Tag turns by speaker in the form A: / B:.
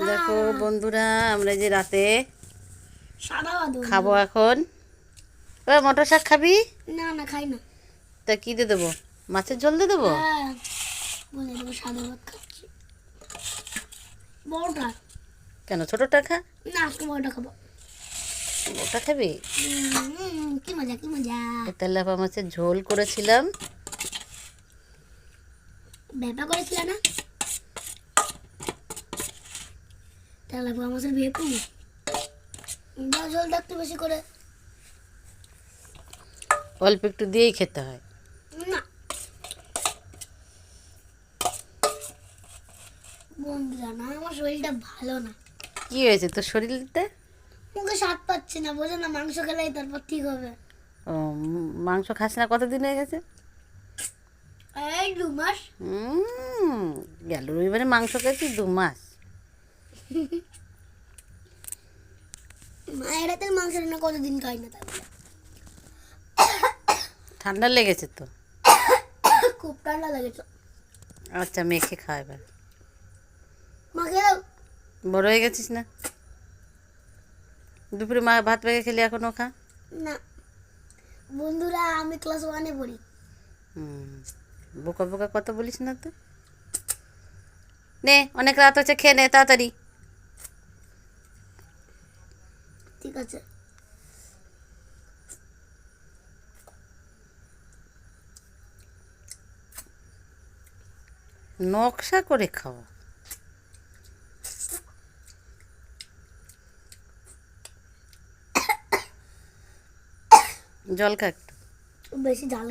A: দেখো বন্ধুরা, আমরা যে রাতে
B: সাদা বাদল
A: খাবো এখন। ও মটর শাক খাবি?
B: না না খাই না।
A: তা কি দিয়ে দেবো? মাছের ঝোল দিয়ে দেবো?
B: হ্যাঁ বলে দেবো সাদা ভাত খাচ্ছি। বড়টা
A: কেন, ছোটটা খা।
B: না, আজকে বড়টা খাবো।
A: ওটা খাবি?
B: কি মজা কি মজা।
A: তেলাপা মাছের ঝোল করেছিলাম।
B: ব্যাপা করেছিল না তেলাপোয়া মাছের ভেপু ঝোলটা একটু বেশি করে।
A: অল্প একটু দিয়েই খেতে হয়।
B: না বন্ধুরা, না আমার শরীরটা ভালো না।
A: কি হয়েছে তোর শরীরতে?
B: মুখে স্বাদ পাচ্ছে না, বোঝো না, মাংস খেলেই তারপর ঠিক হবে।
A: ও, মাংস খাস না কতদিন হয়ে গেছে?
B: এই 2 মাস।
A: গেল রবিবারে মাংস খেয়েছি 2 মাস।
B: মায়ের হাতের মাংস রান্না কতদিন খাই না তাহলে।
A: ঠান্ডা লেগেছে তো?
B: খুব ঠান্ডা লেগেছে।
A: আচ্ছা, মেখে খা এবার।
B: মাকে দাও।
A: বড় হয়ে গেছিস না? দুপুরে মা ভাত পেয়ে খেলি, এখনও খা।
B: না বন্ধুরা, আমি ক্লাস 1-এ পড়ি।
A: বোকা বোকা কত বলিস না তো। নে, অনেক রাত হচ্ছে, খেয়ে নে তাড়াতাড়ি।
B: ঠিক আছে।
A: নকশা করে খাওয়া। জল খা একটু।
B: বেশি ঝাল